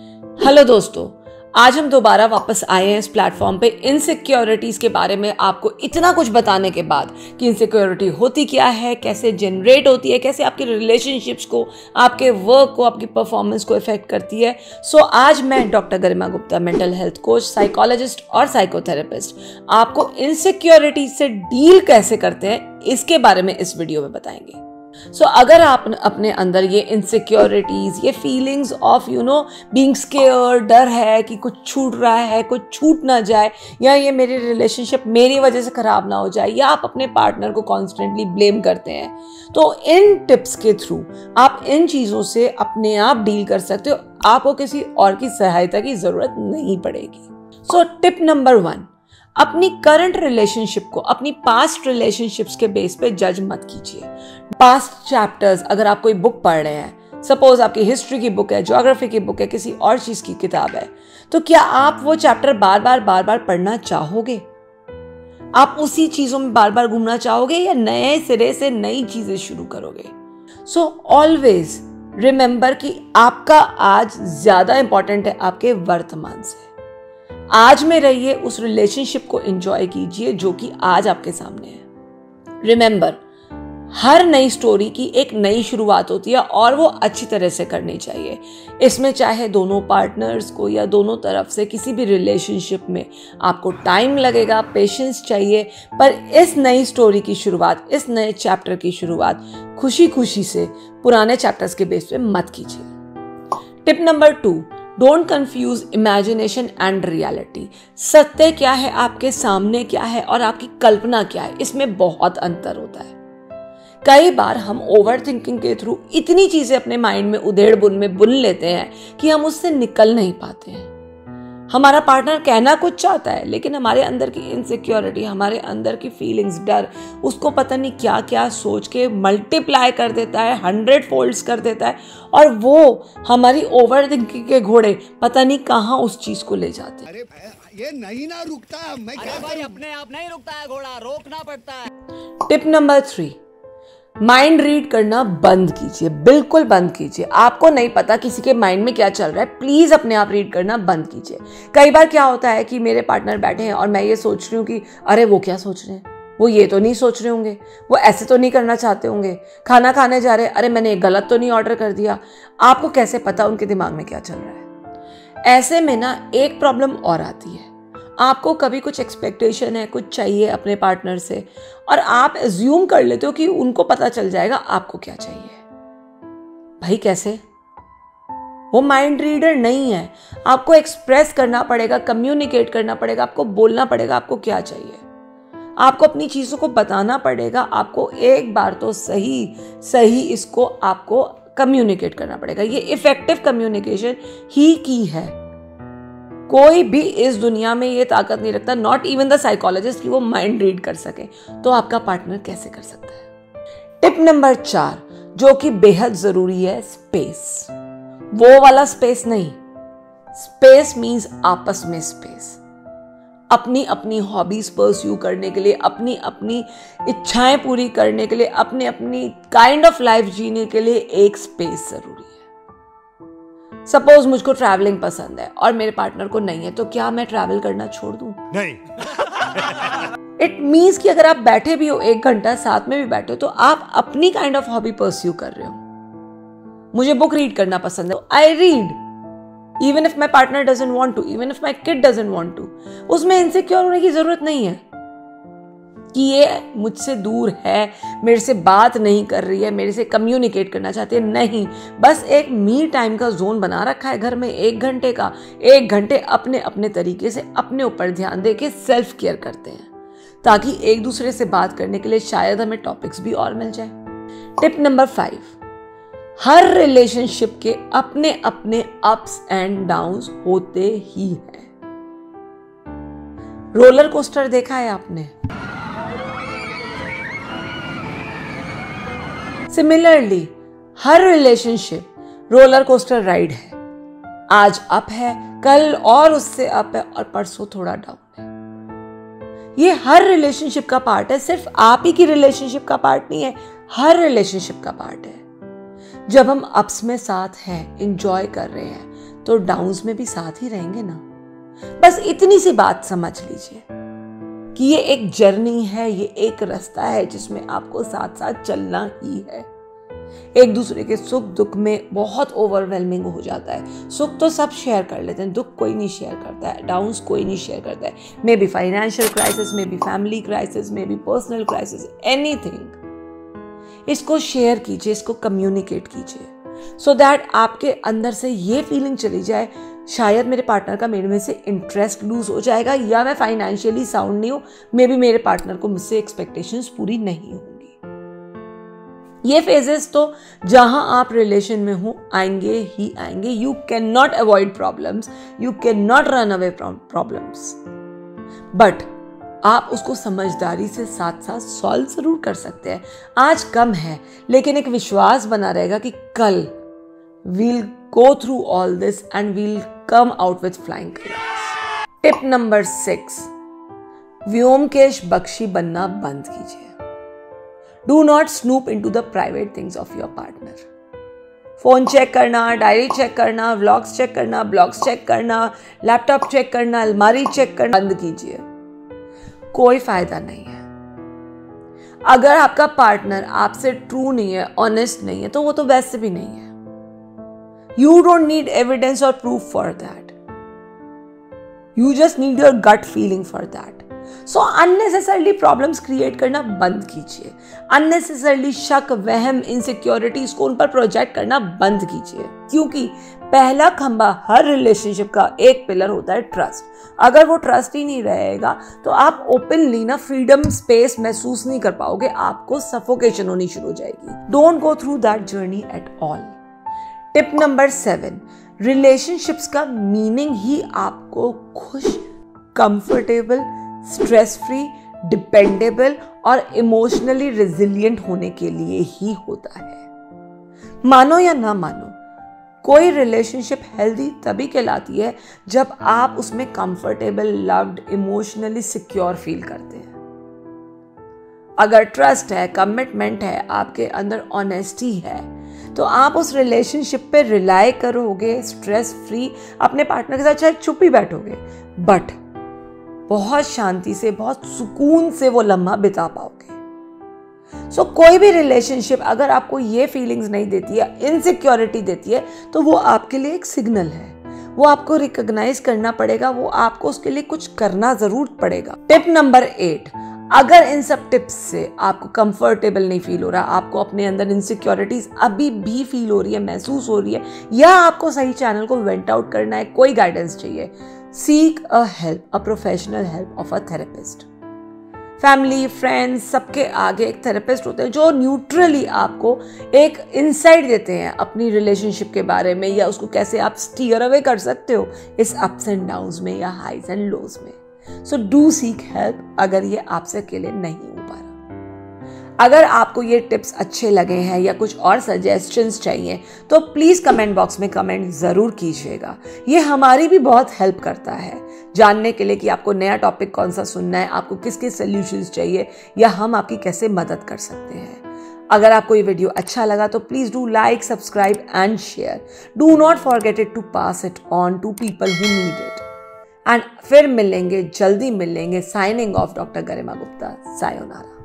Hello दोस्तों, आज हम दोबारा वापस आए हैं इस प्लेटफॉर्म पे इनसिक्योरिटीज के बारे में आपको इतना कुछ बताने के बाद कि इनसिक्योरिटी होती क्या है, कैसे जनरेट होती है, कैसे आपकी रिलेशनशिप्स को, आपके वर्क को, आपकी परफॉर्मेंस को इफेक्ट करती है। सो आज मैं doctor Garima Gupta, mental health coach, psychologist और साइकोथेरेपिस्ट, आपको इनसिक्योरिटी से डील कैसे करते हैं इसके बारे में इस वीडियो में बताएंगे। अगर आप अपने अंदर ये इनसिक्योरिटीज, ये फीलिंग्स ऑफ बीइंग स्केयर्ड, डर है कि कुछ छूट रहा है, कुछ छूट ना जाए, या ये मेरी रिलेशनशिप मेरी वजह से खराब ना हो जाए, या आप अपने पार्टनर को कॉन्स्टेंटली ब्लेम करते हैं, तो इन टिप्स के थ्रू आप इन चीज़ों से अपने आप डील कर सकते हो। आपको किसी और की सहायता की जरूरत नहीं पड़ेगी। टिप नंबर 1, अपनी करंट रिलेशनशिप को अपनी पास्ट रिलेशनशिप्स के बेस पे जज मत कीजिए। पास्ट चैप्टर्स, अगर आप कोई बुक पढ़ रहे हैं, सपोज आपकी हिस्ट्री की बुक है, ज्योग्राफी की बुक है, किसी और चीज की किताब है, तो क्या आप वो चैप्टर बार बार पढ़ना चाहोगे? आप उसी चीजों में बार बार घूमना चाहोगे या नए सिरे से नई चीजें शुरू करोगे? ऑलवेज रिमेंबर कि आपका आज ज्यादा इंपॉर्टेंट है आपके वर्तमान से। आज में रहिए, उस रिलेशनशिप को एंजॉय कीजिए जो कि आज आपके सामने है। रिमेंबर, हर नई स्टोरी की एक नई शुरुआत होती है और वो अच्छी तरह से करनी चाहिए। इसमें चाहे दोनों पार्टनर्स को या दोनों तरफ से किसी भी रिलेशनशिप में आपको टाइम लगेगा, पेशेंस चाहिए, पर इस नई स्टोरी की शुरुआत, इस नए चैप्टर की शुरुआत खुशी खुशी से पुराने चैप्टर्स के बेस पे मत कीजिए। Tip number 2, don't confuse imagination and reality. सत्य क्या है, आपके सामने क्या है और आपकी कल्पना क्या है, इसमें बहुत अंतर होता है। कई बार हम ओवर थिंकिंग के थ्रू इतनी चीजें अपने माइंड में उधेड़ बुन में बुन लेते हैं कि हम उससे निकल नहीं पाते हैं। हमारा पार्टनर कहना कुछ चाहता है, लेकिन हमारे अंदर की इनसिक्योरिटी, हमारे अंदर की फीलिंग्स, डर, उसको पता नहीं क्या क्या सोच के मल्टीप्लाई कर देता है, 100 फोल्ड्स कर देता है, और वो हमारी ओवर थिंकिंग के घोड़े पता नहीं कहाँ उस चीज को ले जाते हैं। अरे ये नहीं ना रुकता, मैं क्या भाई अपने आप नहीं रुकता है घोड़ा, रोकना पड़ता है। टिप नंबर 3, माइंड रीड करना बंद कीजिए, बिल्कुल बंद कीजिए। आपको नहीं पता किसी के माइंड में क्या चल रहा है, प्लीज अपने आप रीड करना बंद कीजिए। कई बार क्या होता है कि मेरे पार्टनर बैठे हैं और मैं ये सोच रही हूँ कि अरे वो क्या सोच रहे हैं, वो ये तो नहीं सोच रहे होंगे, वो ऐसे तो नहीं करना चाहते होंगे, खाना खाने जा रहे हैं, अरे मैंने गलत तो नहीं ऑर्डर कर दिया। आपको कैसे पता उनके दिमाग में क्या चल रहा है? ऐसे में ना एक प्रॉब्लम और आती है। आपको कभी कुछ एक्सपेक्टेशन है, कुछ चाहिए अपने पार्टनर से, और आप एज्यूम कर लेते हो कि उनको पता चल जाएगा आपको क्या चाहिए। भाई कैसे? वो माइंड रीडर नहीं है। आपको एक्सप्रेस करना पड़ेगा, कम्युनिकेट करना पड़ेगा, आपको बोलना पड़ेगा आपको क्या चाहिए। आपको अपनी चीजों को बताना पड़ेगा, आपको एक बार तो सही इसको आपको कम्युनिकेट करना पड़ेगा। ये इफेक्टिव कम्युनिकेशन ही की है। कोई भी इस दुनिया में ये ताकत नहीं रखता, नॉट इवन द साइकोलॉजिस्ट, कि वो माइंड रीड कर सके। तो आपका पार्टनर कैसे कर सकता है? टिप नंबर 4, जो कि बेहद जरूरी है, स्पेस। वो वाला स्पेस नहीं, स्पेस मीन्स आपस में स्पेस। अपनी अपनी हॉबीज परस्यू करने के लिए, अपनी अपनी इच्छाएं पूरी करने के लिए, अपनी अपनी काइंड ऑफ लाइफ जीने के लिए एक स्पेस जरूरी है। सपोज मुझको ट्रैवलिंग पसंद है और मेरे पार्टनर को नहीं है, तो क्या मैं ट्रैवल करना छोड़ दूं? नहीं। इट मीन्स कि अगर आप बैठे भी हो 1 घंटा, साथ में भी बैठे हो, तो आप अपनी काइंड ऑफ हॉबी परस्यू कर रहे हो। मुझे बुक रीड करना पसंद है, I read, even if my partner doesn't want to, even if my kid doesn't want to. उसमें इनसिक्योर होने की जरूरत नहीं है कि ये मुझसे दूर है, मेरे से बात नहीं कर रही है, मेरे से कम्युनिकेट करना चाहती है। नहीं, बस एक मी टाइम का जोन बना रखा है घर में, 1 घंटे का। 1 घंटे अपने अपने तरीके से अपने ऊपर ध्यान दे के सेल्फ केयर करते हैं, ताकि एक दूसरे से बात करने के लिए शायद हमें टॉपिक्स भी और मिल जाए। टिप नंबर 5, हर रिलेशनशिप के अपने अपने अप्स एंड डाउन्स होते ही हैं। रोलर कोस्टर देखा है आपने? सिमिलरली हर रिलेशनशिप रोलर कोस्टर राइड है। आज अप है, कल और उससे अप है, और परसों थोड़ा डाउन है। ये हर रिलेशनशिप का पार्ट है, सिर्फ आप ही की रिलेशनशिप का पार्ट नहीं है, हर रिलेशनशिप का पार्ट है। जब हम अप्स में साथ हैं, एंजॉय कर रहे हैं, तो डाउन्स में भी साथ ही रहेंगे ना। बस इतनी सी बात समझ लीजिए कि ये एक जर्नी है, ये एक रास्ता है जिसमें आपको साथ साथ चलना ही है। एक दूसरे के सुख दुख में बहुत ओवरवेलमिंग हो जाता है। सुख तो सब शेयर कर लेते हैं, दुख कोई नहीं शेयर करता है, डाउन्स कोई नहीं शेयर करता है। May be financial crisis, may be family crisis, may be personal crisis, anything. इसको शेयर कीजिए, इसको कम्युनिकेट कीजिए, सो दैट आपके अंदर से ये फीलिंग चली जाए शायद मेरे पार्टनर का मेरे में से इंटरेस्ट लूज हो जाएगा, या मैं फाइनेंशियली साउंड नहीं हूं, मे बी मेरे पार्टनर को मुझसे एक्सपेक्टेशंस पूरी नहीं होंगी। ये फेजेस तो जहां आप रिलेशन में हो आएंगे ही आएंगे। You can not avoid problems, you can not run away from problems, but आप उसको समझदारी से साथ साथ सॉल्व जरूर कर सकते हैं। आज कम है, लेकिन एक विश्वास बना रहेगा कि कल we'll go through all this and we'll come out with flying colors. Tip number 6, Byomkesh Bakshi बनना बंद कीजिए। Do not snoop into the private things of your partner. Phone check करना, डायरी चेक करना, व्लॉग्स चेक करना, ब्लॉग्स चेक करना, laptop check करना, अलमारी check करना बंद कीजिए। कोई फायदा नहीं है। अगर आपका पार्टनर आपसे ट्रू नहीं है, ऑनेस्ट नहीं है, तो वो तो वैसे भी नहीं है। You don't need evidence or proof for that. You just need your gut feeling for that. So unnecessarily problems create करना बंद कीजिए। unnecessarily शक, वहम, इनसिक्योरिटीज को उन पर प्रोजेक्ट करना बंद कीजिए, क्योंकि पहला खंबा हर रिलेशनशिप का एक पिलर होता है ट्रस्ट। अगर वो ट्रस्ट ही नहीं रहेगा तो आप ओपनली ना फ्रीडम स्पेस महसूस नहीं कर पाओगे, आपको सफोकेशन होनी शुरू हो जाएगी। Don't go through that journey at all. Tip number 7, relationships का मीनिंग ही आपको खुश, कंफर्टेबल, स्ट्रेस फ्री, डिपेंडेबल और इमोशनली रेजिलिएंट होने के लिए ही होता है। मानो या ना मानो, कोई रिलेशनशिप हेल्दी तभी कहलाती है जब आप उसमें comfortable, loved, emotionally secure feel करते हैं। अगर ट्रस्ट है, कमिटमेंट है, आपके अंदर ऑनेस्टी है, तो आप उस रिलेशनशिप पे रिलाई करोगे, स्ट्रेस फ्री अपने पार्टनर के साथ शायद चुप ही बैठोगे, बट बहुत शांति से, बहुत सुकून से वो लम्हा बिता पाओगे। सो कोई भी रिलेशनशिप अगर आपको ये फीलिंग्स नहीं देती है, इनसिक्योरिटी देती है, तो वो आपके लिए एक सिग्नल है। वो आपको रिकॉग्नाइज करना पड़ेगा, वो आपको उसके लिए कुछ करना जरूर पड़ेगा। टिप नंबर 8, अगर इन सब टिप्स से आपको कंफर्टेबल नहीं फील हो रहा, आपको अपने अंदर इनसिक्योरिटीज अभी भी फील हो रही है, महसूस हो रही है, या आपको सही चैनल को वेंट आउट करना है, कोई गाइडेंस चाहिए, seek a help, a professional help of a therapist. Family, friends, सबके आगे एक थेरेपिस्ट होते हैं जो न्यूट्रली आपको एक इंसाइट देते हैं अपनी रिलेशनशिप के बारे में, या उसको कैसे आप स्टीयर अवे कर सकते हो इस अप्स एंड डाउन्स में या हाइज एंड लोज में। सो डू सीक हेल्प अगर ये आपसे अकेले नहीं हो पा रहा। अगर आपको ये टिप्स अच्छे लगे हैं या कुछ और सजेशंस चाहिए तो प्लीज़ कमेंट बॉक्स में कमेंट ज़रूर कीजिएगा। ये हमारी भी बहुत हेल्प करता है जानने के लिए कि आपको नया टॉपिक कौन सा सुनना है, आपको किसके सॉल्यूशंस चाहिए, या हम आपकी कैसे मदद कर सकते हैं। अगर आपको ये वीडियो अच्छा लगा तो please do like, subscribe and share. Do not forget it to pass it on to people who need it. And फिर मिलेंगे, जल्दी मिलेंगे। Signing off, doctor Garima Gupta. Sayonara.